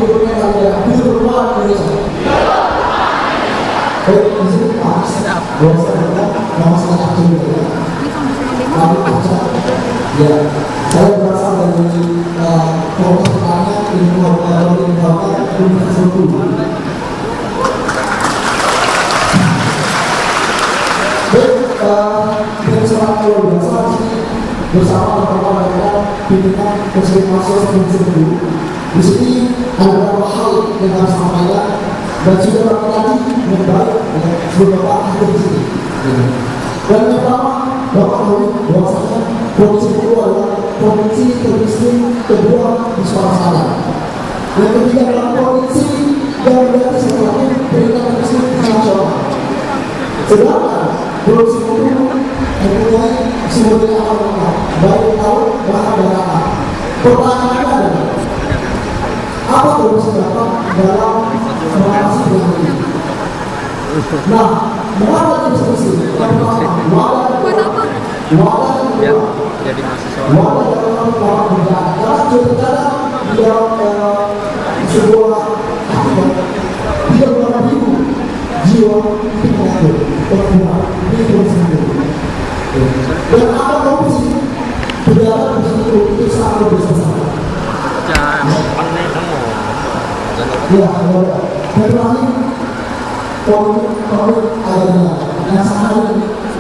berikutnya kalian hidup berubah Indonesia. Baik, di sini Pak, boleh saya bilang nama saya Aceh ya. Kami Aceh. Ya, saya berasal dari Fakultas Pertanian Universitas Bengkulu. Baik, dari seorang luar biasa di sini bersama rekan-rekan pimpinan Presiden Mahasiswa Provinsi Bengkulu. Di sini ada beberapa hal yang harus sampaikan dan sudah berarti dengan baik sebelum Bapak hadir di sini. Dan yang pertama, Bapak tahu bahwasanya Provinsi Bengkulu adalah provinsi termiskin kedua di Sumatera. Yang ketiga adalah provinsi yang berada sebagai peringkat termiskin nasional. Sedangkan Provinsi Bengkulu mempunyai sumber daya alam lengkap, baik laut bahkan daratan. Pertanyaannya adalah apa Provinsi Bapak dalam mengatasi dengan ini? Nah, mengapa ini seperti ini? Yang pertama, wadah jadi mahasiswa. wadah dalam lawan bencana. Karena bencana di dalam sebuah akibat 30.000 jiwa itu menganggur berkurang di Provinsi Bengkulu. Dan apa korupsi pejabat di situ itu sangat besar. Ya, dan terakhir poin agamanya yang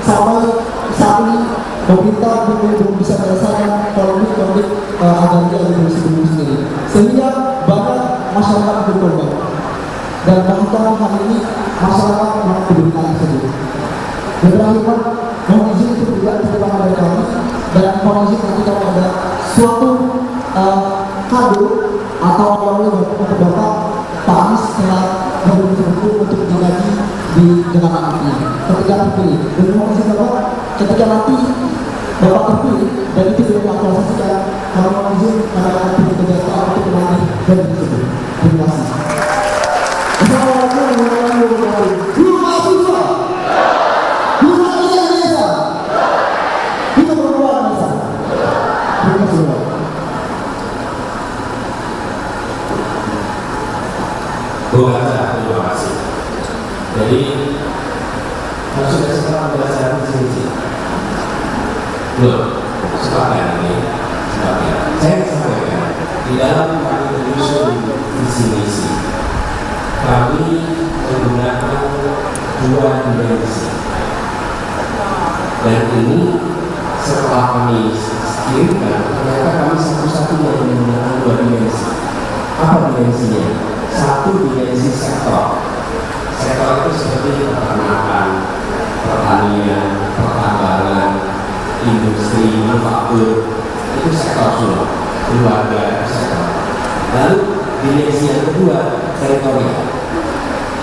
sampai saat ini pemerintah belum bisa menyelesaikan konflik agama yang Provinsi sendiri, sehingga banyak masyarakat berkorban. Dan bahkan hari ini masyarakat memang penderitaan tersebut. Dan terakhir Pak, mohon izin untuk tidak terlibat dari kami dan mohon izin nanti kalau ada suatu kado atau oleh-oleh untuk Bapak Pak Anies setelah berkumpul untuk menjadi di jabatan nanti ketika terpilih. Dan mohon izin Bapak ketika nanti Bapak terpilih dan itu sudah diaktualisasikan, kalau mohon izin karena nanti kita untuk kembali dan tersebut. Terima kasih. Assalamualaikum warahmatullahi wabarakatuh. Terima kasih. Jadi kalau sudah sekarang belajar di sini, belum sepakat ini, sepakat. Saya sampaikan di dalam kami menyusun visi misi, kami menggunakan dua dimensi, dan ini setelah kami kirimkan, ternyata kami satu-satunya yang menggunakan dua dimensi. Apa dimensinya? Satu dimensi sektor. Sektor itu seperti peternakan, pertanian, pertambangan, industri, manufaktur. Itu sektor semua. Keluarga sektor. Lalu dimensi yang kedua teritorial.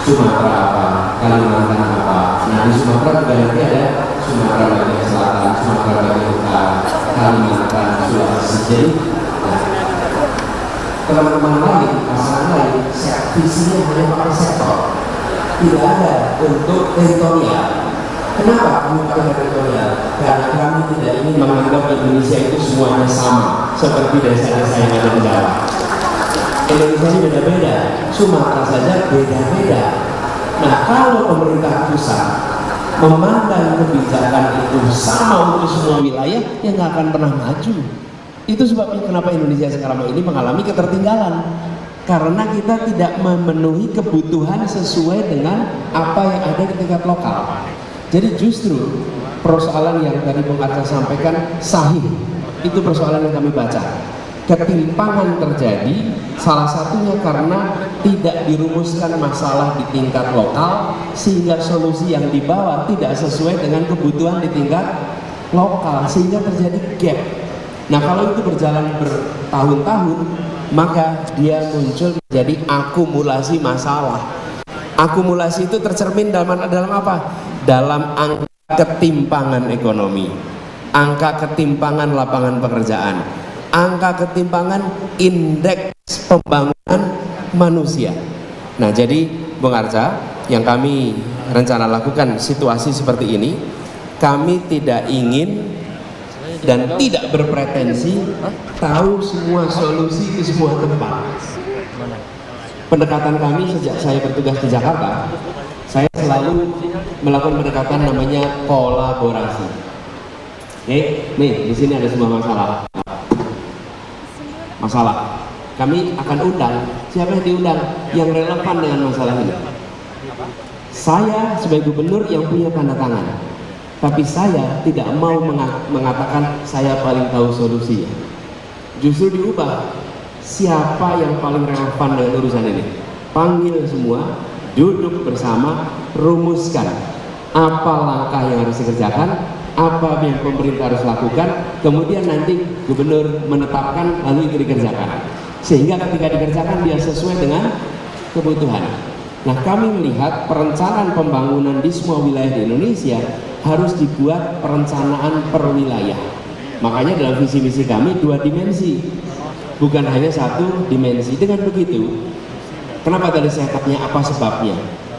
Sumatera apa, Kalimantan apa. Nah di Sumatera juga nanti ada Sumatera bagian selatan, Sumatera bagian utara, Kalimantan, Sulawesi. Jadi teman-teman lain, pasangan lain, visinya hanya pakai sektor, tidak ada untuk teritorial. Kenapa kami pakai teritorial? Karena kami tidak ingin menganggap Indonesia itu semuanya sama, seperti desa-desa yang ada di Jawa. Indonesia ini beda-beda, Sumatera saja beda-beda. Nah, kalau pemerintah pusat memandang kebijakan itu sama untuk semua wilayah, ya nggak akan pernah maju. Itu sebabnya kenapa Indonesia sekarang ini mengalami ketertinggalan, karena kita tidak memenuhi kebutuhan sesuai dengan apa yang ada di tingkat lokal. Jadi justru persoalan yang tadi Bung Arca sampaikan sahih, itu persoalan yang kami baca. Ketimpangan terjadi salah satunya karena tidak dirumuskan masalah di tingkat lokal, sehingga solusi yang dibawa tidak sesuai dengan kebutuhan di tingkat lokal, sehingga terjadi gap. Nah kalau itu berjalan bertahun-tahun, maka dia muncul menjadi akumulasi masalah. Akumulasi itu tercermin dalam apa? Dalam angka ketimpangan ekonomi, angka ketimpangan lapangan pekerjaan, angka ketimpangan indeks pembangunan manusia. Nah jadi Bung Arca, yang kami rencana lakukan situasi seperti ini, kami tidak ingin dan tidak berpretensi tahu semua solusi di semua tempat. pendekatan kami sejak saya bertugas di Jakarta, saya selalu melakukan pendekatan namanya kolaborasi. Oke, nih di sini ada sebuah masalah. Kami akan undang, siapa yang diundang? Yang relevan dengan masalah ini. Saya sebagai gubernur yang punya tanda tangan, tapi saya tidak mau mengatakan saya paling tahu solusinya. Justru diubah, siapa yang paling relevan dengan urusan ini? Panggil semua, duduk bersama, rumuskan apa langkah yang harus dikerjakan, apa yang pemerintah harus lakukan, kemudian nanti gubernur menetapkan lalu itu dikerjakan. Sehingga ketika dikerjakan dia sesuai dengan kebutuhan. Nah, kami melihat perencanaan pembangunan di semua wilayah di Indonesia harus dibuat perencanaan per wilayah. Makanya dalam visi misi kami 2 dimensi, bukan hanya 1 dimensi. Dengan begitu, kenapa tadi saya katanya apa sebabnya?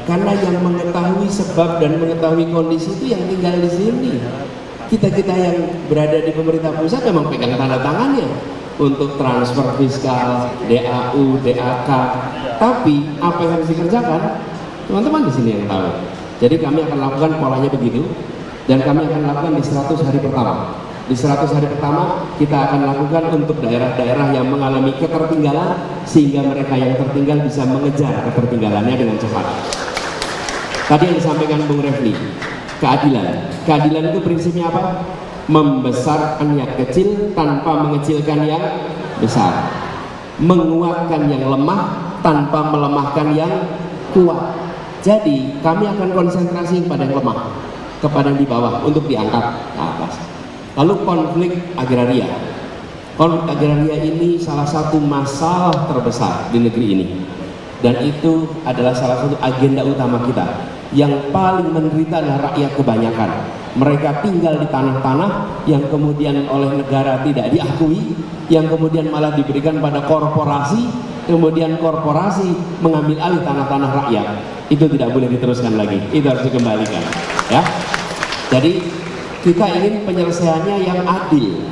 Karena yang mengetahui sebab dan mengetahui kondisi itu yang tinggal di sini. Kita yang berada di pemerintah pusat memang pegang tanda tangannya untuk transfer fiskal, DAU, DAK. Tapi apa yang harus dikerjakan, teman-teman di sini yang tahu. Jadi kami akan lakukan polanya begitu, dan kami akan lakukan di 100 hari pertama. Di 100 hari pertama kita akan lakukan untuk daerah-daerah yang mengalami ketertinggalan, sehingga mereka yang tertinggal bisa mengejar ketertinggalannya dengan cepat. Tadi yang disampaikan Bung Refli, keadilan. Keadilan itu prinsipnya apa? Membesarkan yang kecil tanpa mengecilkan yang besar, menguatkan yang lemah tanpa melemahkan yang kuat. Jadi kami akan konsentrasi kepada yang lemah, kepada yang di bawah untuk diangkat ke atas. Lalu konflik agraria. Konflik agraria ini salah satu masalah terbesar di negeri ini, dan itu adalah salah satu agenda utama kita. Yang paling menderita adalah rakyat kebanyakan. Mereka tinggal di tanah-tanah yang kemudian oleh negara tidak diakui, yang kemudian malah diberikan pada korporasi, kemudian korporasi mengambil alih tanah-tanah rakyat. Itu tidak boleh diteruskan lagi, itu harus dikembalikan, ya. Jadi kita ingin penyelesaiannya yang adil,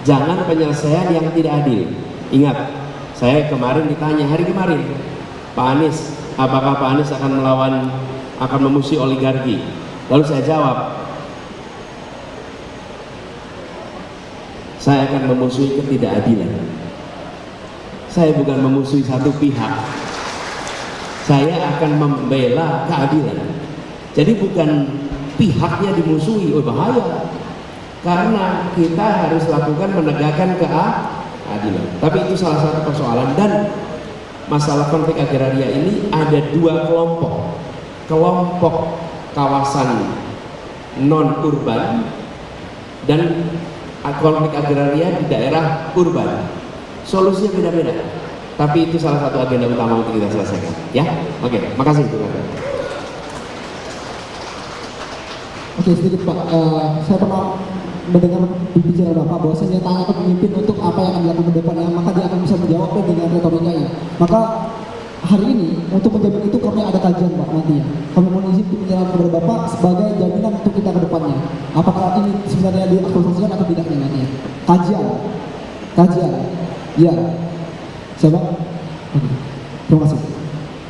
jangan penyelesaian yang tidak adil. Ingat, saya kemarin ditanya, hari kemarin, Pak Anies, apakah Pak Anies akan memusuhi oligarki? Lalu saya jawab, saya akan memusuhi ketidakadilan. Saya bukan memusuhi satu pihak, saya akan membela keadilan. Jadi bukan pihaknya dimusuhi, oh bahaya. Karena kita harus lakukan menegakkan keadilan. Tapi itu salah satu persoalan. Dan masalah konflik agraria ini ada 2 kelompok. Kelompok kawasan non-urban dan konflik agraria di daerah urban. Solusinya beda-beda, tapi itu salah satu agenda utama untuk kita selesaikan, ya. Oke, makasih. Oke, sedikit Pak, saya pernah mendengar bicara Bapak bahwasanya tanya ke pemimpin untuk apa yang akan dilakukan ke depannya, maka dia akan bisa menjawabnya dengan retorikanya. Maka hari ini untuk menjamin itu kami ada kajian Pak nantinya. Kami mohon izin untuk menjalankan kepada Bapak sebagai jaminan untuk kita ke depannya. Apakah ini sebenarnya diaktualisasikan atau tidaknya nantinya? Kajian. Ya. Siapa? Oke. Terima kasih.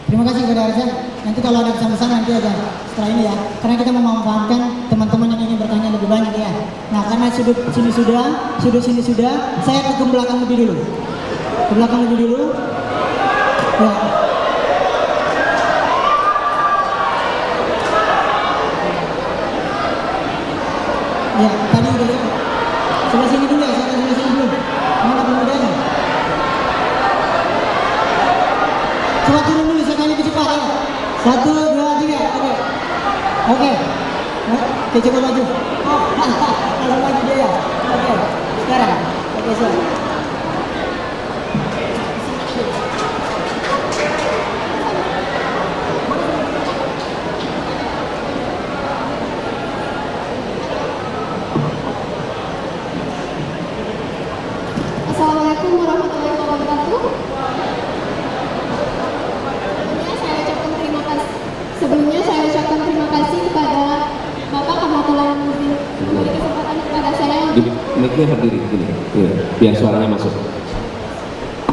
Terima kasih kepada Arjan. Nanti kalau ada pesan-pesan nanti aja setelah ini ya. Karena kita memanfaatkan teman-teman yang ingin bertanya lebih banyak ya. Nah, karena sudut sini sudah, saya ke belakang lebih dulu. Ke belakang lebih dulu. Ya. Ya, tadi udah sebelah sini dulu ya, saya sebelah sini dulu. Mana pemudanya? Coba turun dulu, saya tanya cepat ya. 1, 2, 3, oke. Oke, coba maju. Oh, langsung maju dia ya. Oke, sekarang. Oke, siap. Assalamualaikum warahmatullahi wabarakatuh. Sebelumnya saya ucapkan terima kasih kepada Bapak Kamatullah Muzi memberi kesempatan kepada saya. Mic-nya berdiri gini, biar suaranya masuk.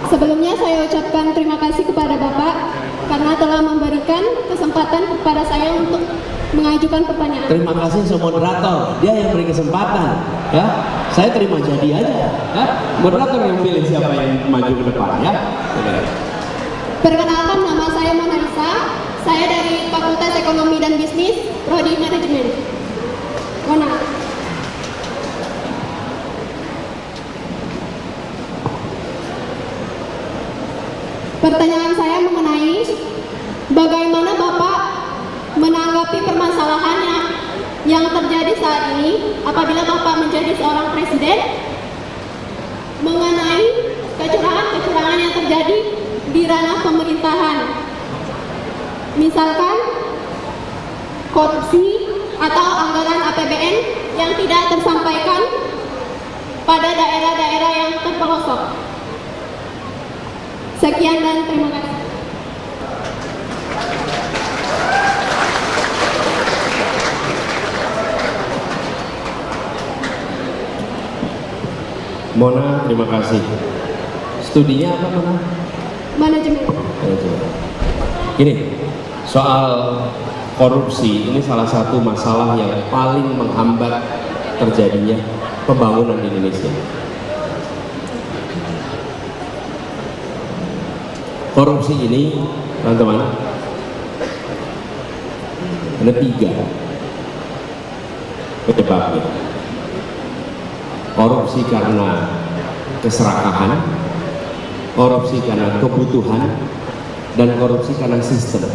Sebelumnya saya ucapkan terima kasih kepada Bapak kepada saya untuk mengajukan pertanyaan. Terima kasih semua moderator, dia yang beri kesempatan, ya. Saya terima jadi aja, ya. Moderator yang pilih siapa yang maju ke depan, ya. Oke. Perkenalkan, nama saya Mona Lisa. Saya dari Fakultas Ekonomi dan Bisnis, Prodi Manajemen. Mona. Pertanyaan saya mengenai bagaimana Bapak menanggapi permasalahannya yang terjadi saat ini apabila Bapak menjadi seorang presiden mengenai kecurangan-kecurangan yang terjadi di ranah pemerintahan, misalkan korupsi atau anggaran APBN yang tidak tersampaikan pada daerah-daerah yang terpelosok. Sekian dan terima kasih. Mona, terima kasih. Studinya apa, Mona? Manajemen. Gini, soal korupsi ini salah satu masalah yang paling menghambat terjadinya pembangunan di Indonesia. Korupsi ini, teman-teman, ada 3 penyebabnya. Korupsi karena keserakahan, korupsi karena kebutuhan, dan korupsi karena sistem.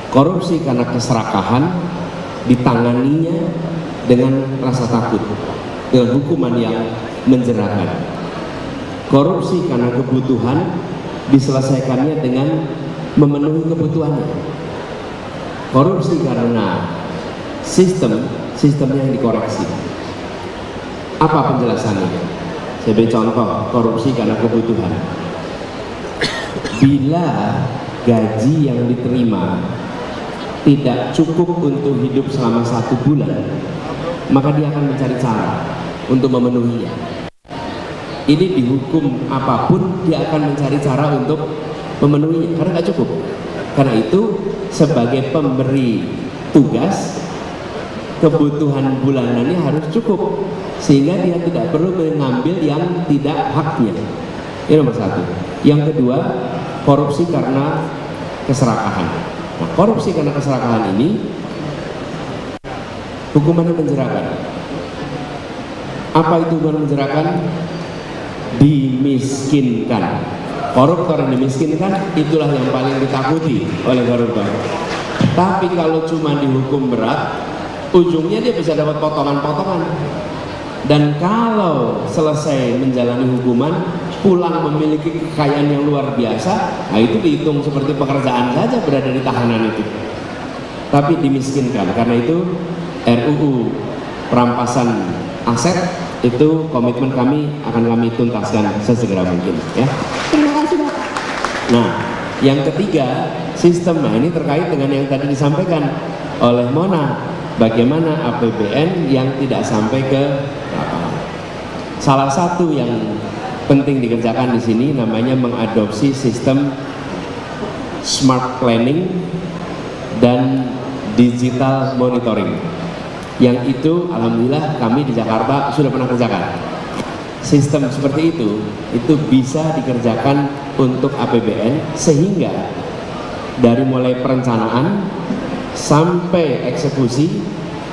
Korupsi karena keserakahan ditanganinya dengan rasa takut, dengan hukuman yang menjerakan. Korupsi karena kebutuhan diselesaikannya dengan memenuhi kebutuhannya. Korupsi karena sistemnya yang dikoreksi. Apa penjelasannya? Saya beri contoh, korupsi karena kebutuhan. Bila gaji yang diterima tidak cukup untuk hidup selama 1 bulan, maka dia akan mencari cara untuk memenuhinya. Ini dihukum apapun, dia akan mencari cara untuk memenuhinya karena nggak cukup. Karena itu sebagai pemberi tugas, kebutuhan bulanannya harus cukup sehingga dia tidak perlu mengambil yang tidak haknya. Ini nomor 1. Yang kedua, korupsi karena keserakahan. Nah, korupsi karena keserakahan ini hukumannya menjerakan. Apa itu hukuman menjerakan? Dimiskinkan. Koruptor yang dimiskinkan itulah yang paling ditakuti oleh koruptor. Tapi kalau cuma dihukum berat, ujungnya dia bisa dapat potongan-potongan. Dan kalau selesai menjalani hukuman, pulang memiliki kekayaan yang luar biasa, nah itu dihitung seperti pekerjaan saja berada di tahanan itu. Tapi dimiskinkan. Karena itu RUU perampasan aset itu komitmen kami akan kami tuntaskan sesegera mungkin, ya. Terima kasih, Bapak. Nah, yang ketiga, sistem. Nah, ini terkait dengan yang tadi disampaikan oleh Mona, bagaimana APBN yang tidak sampai ke lapangan. Salah satu yang penting dikerjakan di sini namanya mengadopsi sistem smart planning dan digital monitoring. Yang itu alhamdulillah kami di Jakarta sudah pernah kerjakan. Sistem seperti itu bisa dikerjakan untuk APBN sehingga dari mulai perencanaan sampai eksekusi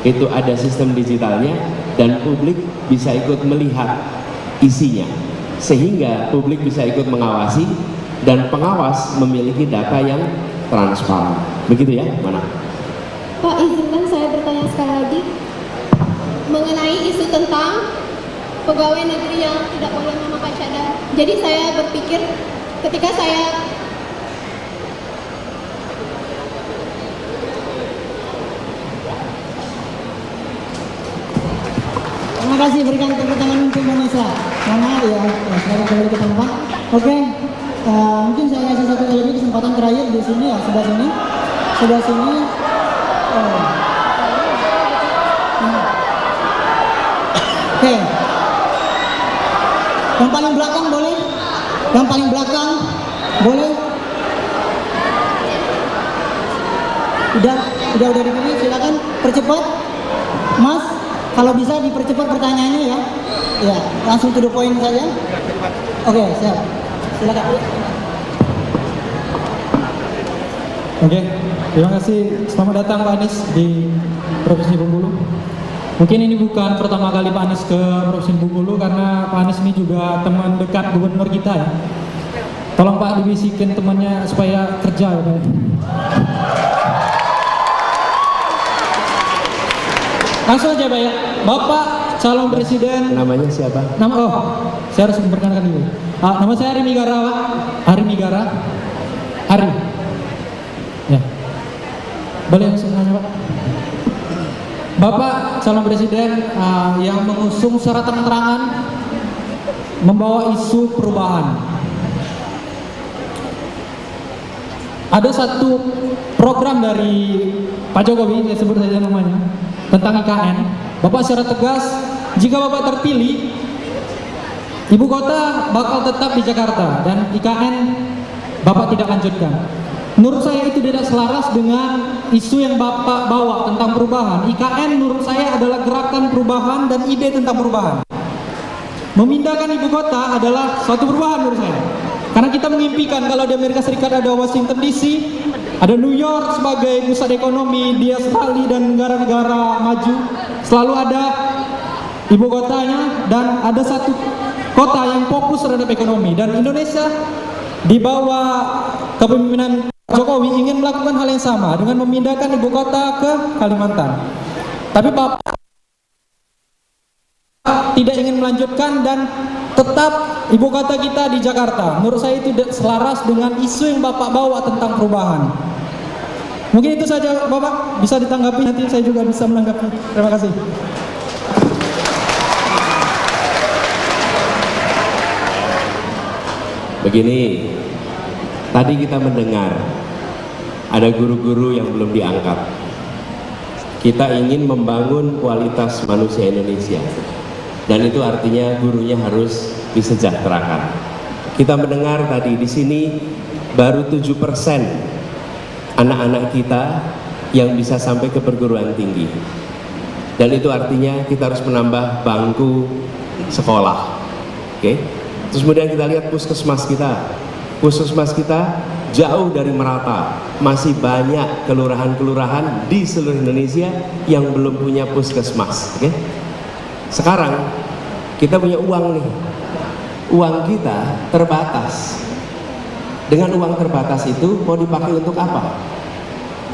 itu ada sistem digitalnya dan publik bisa ikut melihat isinya sehingga publik bisa ikut mengawasi dan pengawas memiliki data yang transparan. Begitu ya, Mana? Pak, izinkan saya bertanya sekali lagi mengenai isu tentang pegawai negeri yang tidak boleh memakai cadar. Jadi saya berpikir ketika saya Terima kasih, berikan tepuk tangan untuk Indonesia. Mona, ya, silakan kembali ke tempat. Oke, mungkin saya kasih satu kali lagi kesempatan terakhir di sini ya, sebelah sini. Oke. Yang paling belakang boleh? Yang paling belakang boleh? udah dipilih, silakan percepat. Mas, kalau bisa dipercepat pertanyaannya ya. Ya, langsung to the point saja. Oke, siap. Silakan. Oke, terima kasih. Selamat datang Pak Anies di Provinsi Bengkulu. Mungkin ini bukan pertama kali Pak Anies ke Provinsi Bengkulu, karena Pak Anies ini juga teman dekat gubernur kita ya. Tolong Pak dibisikin temannya supaya kerja ya Pak. Langsung aja Pak ya. Bapak calon presiden. Namanya siapa? Saya harus memperkenalkan dulu. Nama saya Ari Migara Pak. Ari Migara. Ari. Ya. Boleh langsung nanya Pak. Bapak calon presiden yang mengusung secara terang-terangan membawa isu perubahan. Ada satu program dari Pak Jokowi, saya sebut saja namanya, tentang IKN. Bapak secara tegas, jika Bapak terpilih, ibu kota bakal tetap di Jakarta dan IKN Bapak tidak lanjutkan. Menurut saya itu tidak selaras dengan isu yang Bapak bawa tentang perubahan. IKN menurut saya adalah gerakan perubahan dan ide tentang perubahan. Memindahkan ibu kota adalah suatu perubahan menurut saya. Karena kita mengimpikan kalau di Amerika Serikat ada Washington DC, ada New York sebagai pusat ekonomi, di Australia dan negara-negara maju, selalu ada ibu kotanya dan ada satu kota yang fokus terhadap ekonomi. Dan Indonesia di bawah kepemimpinan Jokowi ingin melakukan hal yang sama dengan memindahkan ibu kota ke Kalimantan. Tapi Bapak tidak ingin melanjutkan dan tetap ibu kota kita di Jakarta. Menurut saya itu selaras dengan isu yang Bapak bawa tentang perubahan. Mungkin itu saja Bapak, bisa ditanggapi, nanti saya juga bisa menanggapi. Terima kasih. Begini, tadi kita mendengar ada guru-guru yang belum diangkat. Kita ingin membangun kualitas manusia Indonesia. Dan itu artinya gurunya harus disejahterakan. Kita mendengar tadi di sini baru 7% anak-anak kita yang bisa sampai ke perguruan tinggi. Dan itu artinya kita harus menambah bangku sekolah. Oke? Terus kemudian kita lihat puskesmas kita. Puskesmas kita jauh dari merata. Masih banyak kelurahan-kelurahan di seluruh Indonesia yang belum punya puskesmas. Oke? Sekarang kita punya uang nih, uang kita terbatas. Dengan uang terbatas itu mau dipakai untuk apa?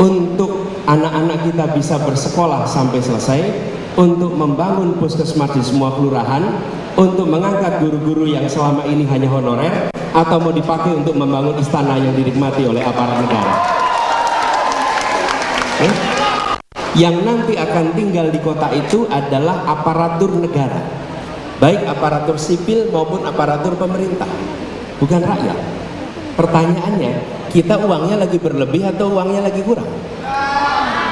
Untuk anak-anak kita bisa bersekolah sampai selesai, untuk membangun puskesmas di semua kelurahan, untuk mengangkat guru-guru yang selama ini hanya honorer, atau mau dipakai untuk membangun istana yang dinikmati oleh aparat negara. Yang nanti akan tinggal di kota itu adalah aparatur negara, baik aparatur sipil maupun aparatur pemerintah, bukan rakyat. Pertanyaannya, kita uangnya lagi berlebih atau uangnya lagi kurang?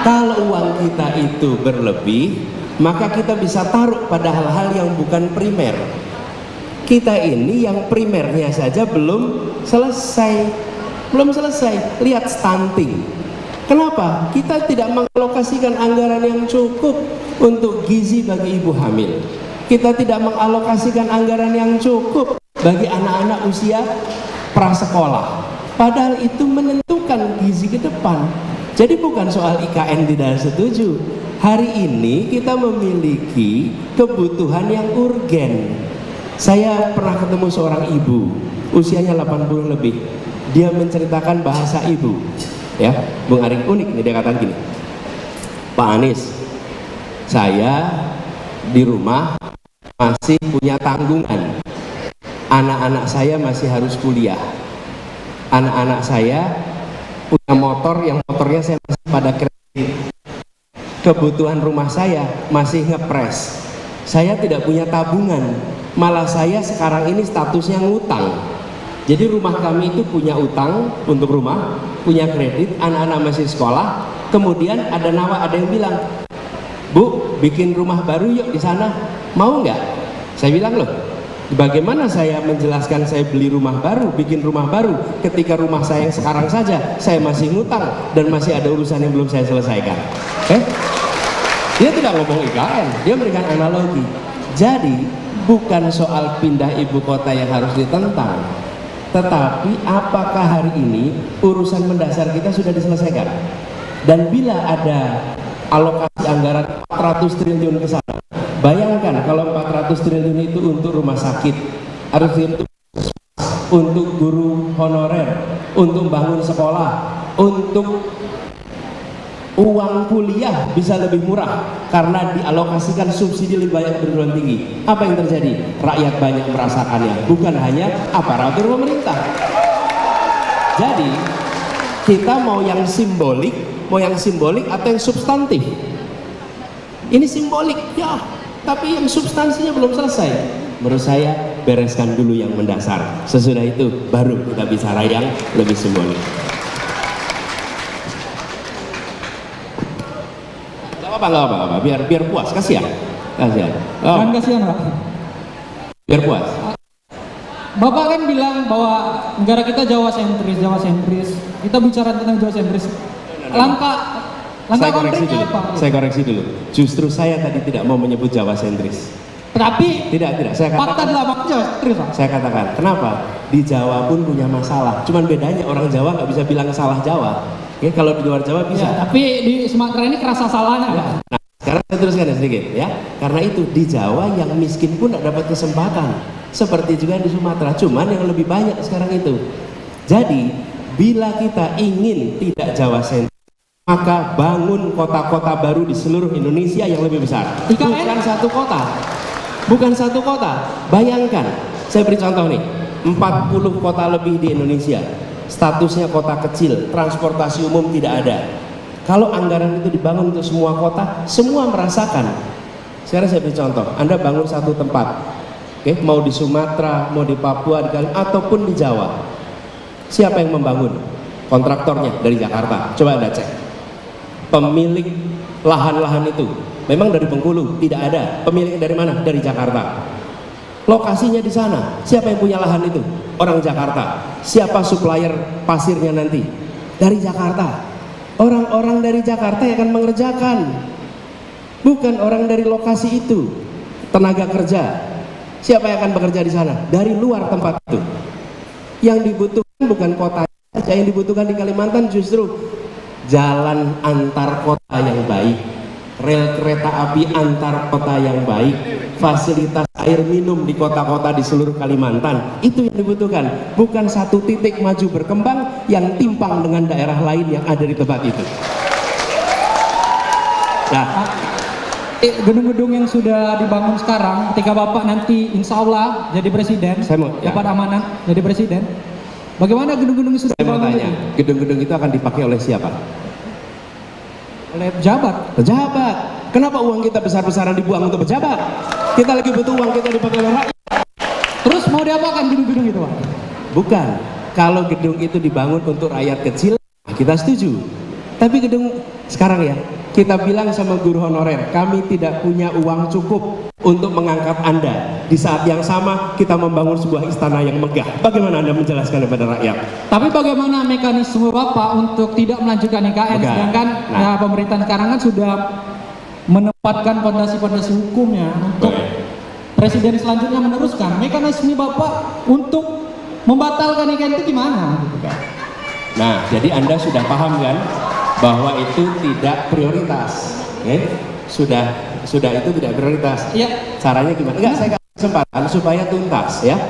Kalau uang kita itu berlebih, maka kita bisa taruh pada hal-hal yang bukan primer. Kita ini yang primernya saja belum selesai. Lihat stunting. Kenapa? Kita tidak mengalokasikan anggaran yang cukup untuk gizi bagi ibu hamil. Kita tidak mengalokasikan anggaran yang cukup bagi anak-anak usia prasekolah. Padahal itu menentukan gizi ke depan. Jadi bukan soal IKN tidak setuju. Hari ini kita memiliki kebutuhan yang urgen. Saya pernah ketemu seorang ibu, usianya 80 lebih. Dia menceritakan bahasa ibu. Ya, Bung Ari unik nih, dia katakan gini, Pak Anies, saya di rumah masih punya tanggungan. Anak-anak saya masih harus kuliah. Anak-anak saya punya motor, yang motornya saya masih pada kredit. Kebutuhan rumah saya masih ngepres. Saya tidak punya tabungan. Malah saya sekarang ini statusnya ngutang. Jadi rumah kami itu punya utang untuk rumah, punya kredit, anak-anak masih sekolah. Kemudian ada yang bilang, Bu, bikin rumah baru yuk di sana, mau nggak? Saya bilang, loh, Bagaimana saya menjelaskan saya beli rumah baru, bikin rumah baru, ketika rumah saya yang sekarang saja saya masih ngutang dan masih ada urusan yang belum saya selesaikan? Dia tidak ngomong IKN, dia memberikan analogi. Jadi bukan soal pindah ibu kota yang harus ditentang, tetapi apakah hari ini urusan mendasar kita sudah diselesaikan? Dan bila ada alokasi anggaran 400 triliun ke sana, bayangkan kalau 400 triliun itu untuk rumah sakit, harus untuk guru honorer, untuk bangun sekolah, untuk uang kuliah bisa lebih murah karena dialokasikan subsidi lebih banyak perguruan tinggi. Apa yang terjadi? Rakyat banyak merasakannya, bukan hanya aparatur pemerintah. Jadi kita mau yang simbolik atau yang substantif? Ini simbolik ya, tapi yang substansinya belum selesai. Menurut saya bereskan dulu yang mendasar, sesudah itu baru kita bicara yang lebih simbolik. Nggak apa, biar puas, kasihan. Jangan kasihan, Pak. Biar puas. Bapak kan bilang bahwa negara kita Jawa sentris. Kita bicara tentang Jawa sentris. Langkah konkretnya apa? Saya koreksi dulu. Justru saya tadi tidak mau menyebut Jawa sentris. Tapi tidak. Saya fakta katakan. adalah Jawa sentris, Pak. Saya katakan, kenapa? Di Jawa pun punya masalah. Cuman bedanya orang Jawa nggak bisa bilang salah Jawa. Ya, kalau di luar Jawa bisa. Ya, tapi di Sumatera ini kerasa salahnya, Pak. Nah, sekarang saya teruskan sedikit ya. Karena itu di Jawa yang miskin pun tidak dapat kesempatan. Seperti juga di Sumatera, cuman yang lebih banyak sekarang itu. Jadi, bila kita ingin tidak Jawa sentris, maka bangun kota-kota baru di seluruh Indonesia yang lebih besar. Bukan satu kota. Bayangkan, saya beri contoh nih, 40 kota lebih di Indonesia. Statusnya kota kecil, transportasi umum tidak ada. Kalau anggaran itu dibangun untuk semua kota, semua merasakan. Sekarang saya beri contoh, Anda bangun satu tempat, mau di Sumatera, mau di Papua, di Kalimantan, ataupun di Jawa. Siapa yang membangun? Kontraktornya dari Jakarta. Coba Anda cek. Pemilik lahan-lahan itu memang dari Bengkulu, tidak ada. Pemiliknya dari mana? Dari Jakarta. Lokasinya di sana. Siapa yang punya lahan itu? Orang Jakarta. Siapa supplier pasirnya nanti? Dari Jakarta. Orang-orang dari Jakarta yang akan mengerjakan, bukan orang dari lokasi itu. Tenaga kerja. Siapa yang akan bekerja di sana? Dari luar tempat itu. Yang dibutuhkan bukan kota saja, yang dibutuhkan di Kalimantan justru jalan antar kota yang baik, rel kereta api antar kota yang baik, fasilitas air minum di kota-kota di seluruh Kalimantan. Itu yang dibutuhkan, bukan satu titik maju berkembang yang timpang dengan daerah lain yang ada di tempat itu. Nah, gedung-gedung yang sudah dibangun sekarang, ketika Bapak nanti insya Allah jadi presiden, dapat amanah jadi presiden, bagaimana gedung-gedung yang sudah dibangun itu? Gedung-gedung itu akan dipakai oleh siapa? Oleh pejabat. Pejabat. Kenapa uang kita besar-besaran dibuang untuk pejabat? Kita lagi butuh uang kita dipakai oleh rakyat. Terus mau diapakan gedung-gedung itu, Pak? Bukan. Kalau gedung itu dibangun untuk rakyat kecil, kita setuju. Tapi gedung sekarang ya, kita bilang sama guru honorer, kami tidak punya uang cukup untuk mengangkat Anda. Di saat yang sama kita membangun sebuah istana yang megah. Bagaimana Anda menjelaskan kepada rakyat? Tapi bagaimana mekanisme Bapak untuk tidak melanjutkan IKN? Sedangkan ya, pemerintah sekarang kan sudah menempatkan fondasi-fondasi hukumnya untuk presiden selanjutnya meneruskan. Mekanisme Bapak untuk membatalkan IKN itu gimana? Nah, jadi Anda sudah paham kan bahwa itu tidak prioritas, sudah itu tidak prioritas. Iya. Caranya gimana? Enggak, saya kasih kesempatan supaya tuntas ya.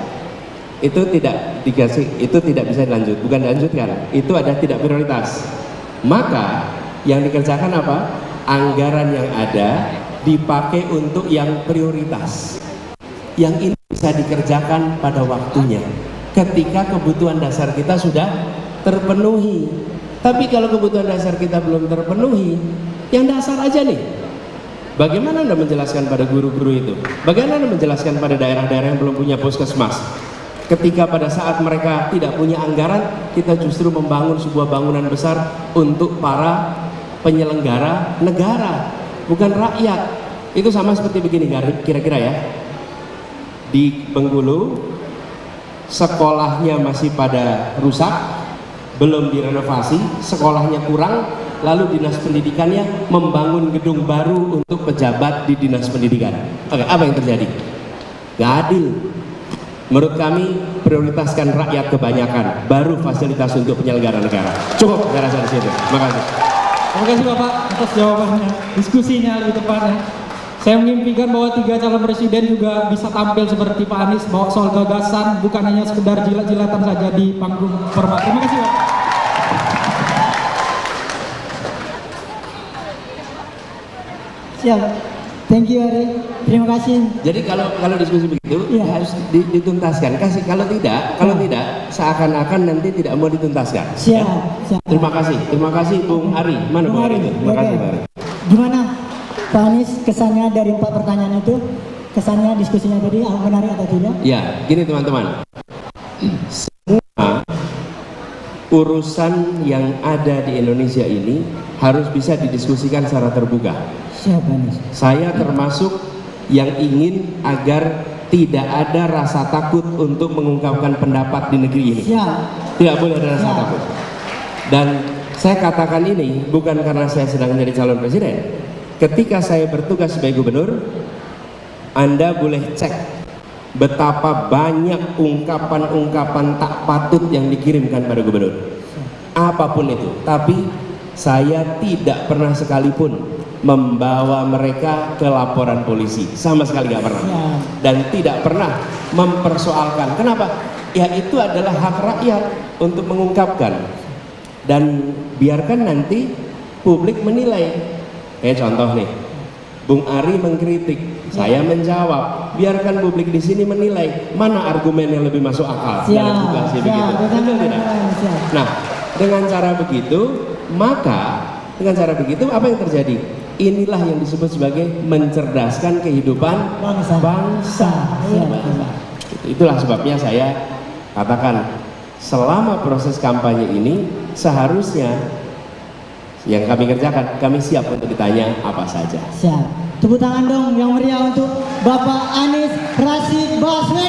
Itu tidak dikasih, itu tidak bisa dilanjut, bukan dilanjutkan. Itu ada tidak prioritas. Maka yang dikerjakan apa? Anggaran yang ada dipakai untuk yang prioritas. Yang ini bisa dikerjakan pada waktunya. Ketika kebutuhan dasar kita sudah terpenuhi. Tapi kalau kebutuhan dasar kita belum terpenuhi, yang dasar aja nih. Bagaimana Anda menjelaskan pada guru-guru itu? Bagaimana Anda menjelaskan pada daerah-daerah yang belum punya puskesmas? Ketika pada saat mereka tidak punya anggaran, kita justru membangun sebuah bangunan besar untuk para penyelenggara negara, bukan rakyat. Itu sama seperti begini kira-kira ya. di Bengkulu, sekolahnya masih pada rusak, belum direnovasi, sekolahnya kurang, lalu dinas pendidikannya membangun gedung baru untuk pejabat di dinas pendidikan. Oke, apa yang terjadi? Gak adil. Menurut kami, prioritaskan rakyat kebanyakan, baru fasilitas untuk penyelenggara negara. Cukup, saya rasa di situ. Terima kasih. Terima kasih Bapak atas jawabannya, diskusinya lebih tepatnya. Saya mengimpikan bahwa 3 calon presiden juga bisa tampil seperti Pak Anies, bawa soal gagasan, bukan hanya sekedar jilat-jilatan saja di panggung formal. Terima kasih Pak. Siap. Thank you Ari. Terima kasih. Jadi kalau diskusi begitu Iya. harus dituntaskan. Kalau tidak seakan-akan nanti tidak mau dituntaskan. Siap. Siap. Terima kasih Bung Ari. Mana Bung Ari itu? Terima kasih Bung Ari. Gimana Pak Anies kesannya dari 4 pertanyaan itu? Kesannya diskusinya tadi menarik atau tidak? Ya, gini teman-teman. Semua urusan yang ada di Indonesia ini harus bisa didiskusikan secara terbuka. Siap Pak Anies. Saya termasuk yang ingin agar tidak ada rasa takut untuk mengungkapkan pendapat di negeri ini. Siap. Tidak boleh ada rasa Siap. takut. Dan saya katakan ini bukan karena saya sedang menjadi calon presiden. Ketika saya bertugas sebagai gubernur, Anda boleh cek betapa banyak ungkapan-ungkapan tak patut yang dikirimkan pada gubernur. Apapun itu. Tapi saya tidak pernah sekalipun membawa mereka ke laporan polisi. Sama sekali nggak pernah. Dan tidak pernah mempersoalkan. Kenapa? Ya itu adalah hak rakyat untuk mengungkapkan. Dan biarkan nanti publik menilai. Contoh nih, Bung Ari mengkritik, saya menjawab. Biarkan publik di sini menilai mana argumen yang lebih masuk akal dalam situasi begitu. Betul tidak? Nah, dengan cara begitu, apa yang terjadi? Inilah yang disebut sebagai mencerdaskan kehidupan bangsa. Itulah sebabnya saya katakan selama proses kampanye ini seharusnya yang kami kerjakan, kami siap untuk ditanya apa saja. Siap. Tepuk tangan dong yang meriah untuk Bapak Anies Rashid Baswedan.